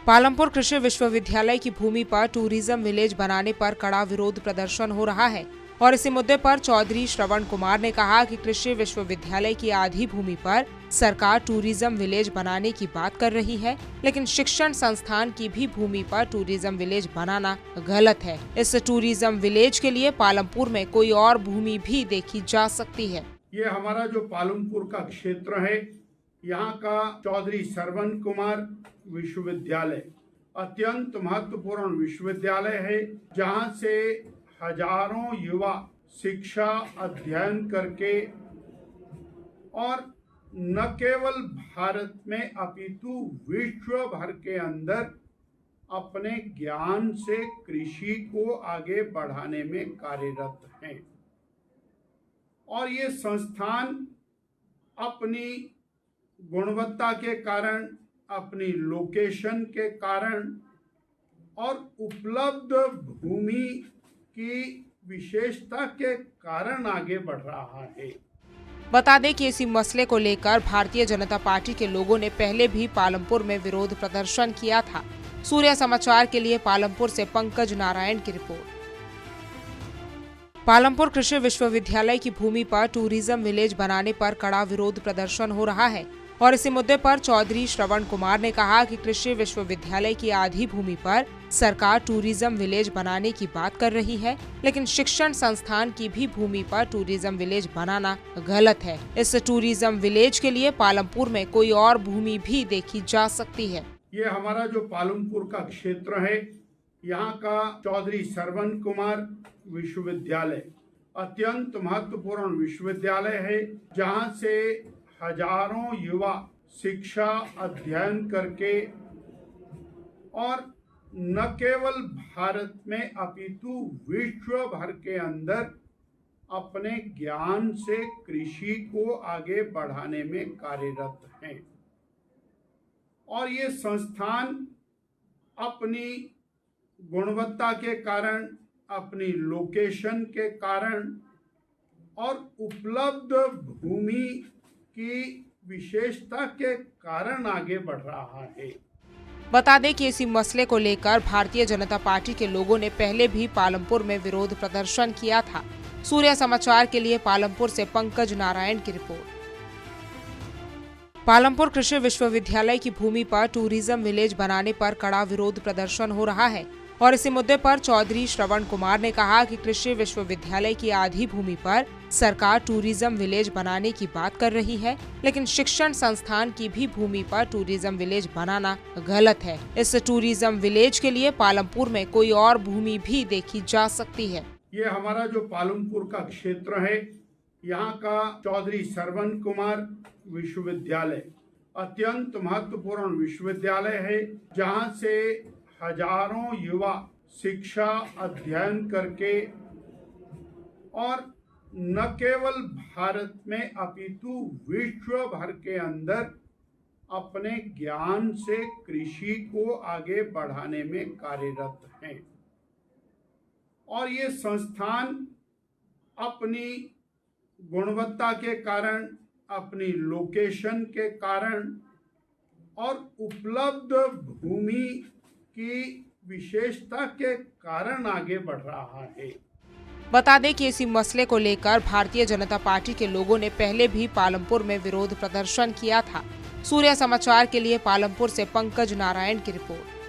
पालमपुर कृषि विश्वविद्यालय की भूमि पर टूरिज्म विलेज बनाने पर कड़ा विरोध प्रदर्शन हो रहा है और इसी मुद्दे पर चौधरी श्रवण कुमार ने कहा कि कृषि विश्वविद्यालय की आधी भूमि पर सरकार टूरिज्म विलेज बनाने की बात कर रही है, लेकिन शिक्षण संस्थान की भी भूमि पर टूरिज्म विलेज बनाना गलत है। इस टूरिज्म विलेज के लिए पालमपुर में कोई और भूमि भी देखी जा सकती है। ये हमारा जो पालमपुर का क्षेत्र है, यहाँ का चौधरी श्रवण कुमार विश्वविद्यालय अत्यंत महत्वपूर्ण विश्वविद्यालय है, जहाँ से हजारों युवा शिक्षा अध्ययन करके और न केवल भारत में अपितु विश्व भर के अंदर अपने ज्ञान से कृषि को आगे बढ़ाने में कार्यरत हैं। और ये संस्थान अपनी गुणवत्ता के कारण, अपनी लोकेशन के कारण और उपलब्ध भूमि की विशेषता के कारण आगे बढ़ रहा है। बता दें कि इसी मसले को लेकर भारतीय जनता पार्टी के लोगों ने पहले भी पालमपुर में विरोध प्रदर्शन किया था। सूर्य समाचार के लिए पालमपुर से पंकज नारायण की रिपोर्ट। पालमपुर कृषि विश्वविद्यालय की भूमि पर टूरिज्म विलेज बनाने पर कड़ा विरोध प्रदर्शन हो रहा है और इसी मुद्दे पर चौधरी श्रवण कुमार ने कहा कि कृषि विश्वविद्यालय की आधी भूमि पर सरकार टूरिज्म विलेज बनाने की बात कर रही है, लेकिन शिक्षण संस्थान की भी भूमि पर टूरिज्म विलेज बनाना गलत है। इस टूरिज्म विलेज के लिए पालमपुर में कोई और भूमि भी देखी जा सकती है। ये हमारा जो पालमपुर का क्षेत्र है, यहाँ का चौधरी श्रवण कुमार विश्वविद्यालय अत्यंत महत्वपूर्ण विश्वविद्यालय है, जहाँ से हजारों युवा शिक्षा अध्ययन करके और न केवल भारत में अपितु विश्व भर के अंदर अपने ज्ञान से कृषि को आगे बढ़ाने में कार्यरत हैं। और ये संस्थान अपनी गुणवत्ता के कारण, अपनी लोकेशन के कारण और उपलब्ध भूमि की विशेषता के कारण आगे बढ़ रहा है। बता दें कि इसी मसले को लेकर भारतीय जनता पार्टी के लोगों ने पहले भी पालमपुर में विरोध प्रदर्शन किया था। सूर्य समाचार के लिए पालमपुर से पंकज नारायण की रिपोर्ट। पालमपुर कृषि विश्वविद्यालय की भूमि पर टूरिज्म विलेज बनाने पर कड़ा विरोध प्रदर्शन हो रहा है और इसी मुद्दे पर चौधरी श्रवण कुमार ने कहा कि कृषि विश्वविद्यालय की आधी भूमि पर सरकार टूरिज्म विलेज बनाने की बात कर रही है, लेकिन शिक्षण संस्थान की भी भूमि पर टूरिज्म विलेज बनाना गलत है। इस टूरिज्म विलेज के लिए पालमपुर में कोई और भूमि भी देखी जा सकती है। ये हमारा जो पालमपुर का क्षेत्र है, यहाँ का चौधरी श्रवण कुमार विश्वविद्यालय अत्यंत महत्वपूर्ण विश्वविद्यालय है, जहाँ से हजारों युवा शिक्षा अध्ययन करके और न केवल भारत में अपितु विश्व भर के अंदर अपने ज्ञान से कृषि को आगे बढ़ाने में कार्यरत हैं। और ये संस्थान अपनी गुणवत्ता के कारण, अपनी लोकेशन के कारण और उपलब्ध भूमि की विशेषता के कारण आगे बढ़ रहा है। बता दें कि इसी मसले को लेकर भारतीय जनता पार्टी के लोगों ने पहले भी पालमपुर में विरोध प्रदर्शन किया था। सूर्य समाचार के लिए पालमपुर से पंकज नारायण की रिपोर्ट।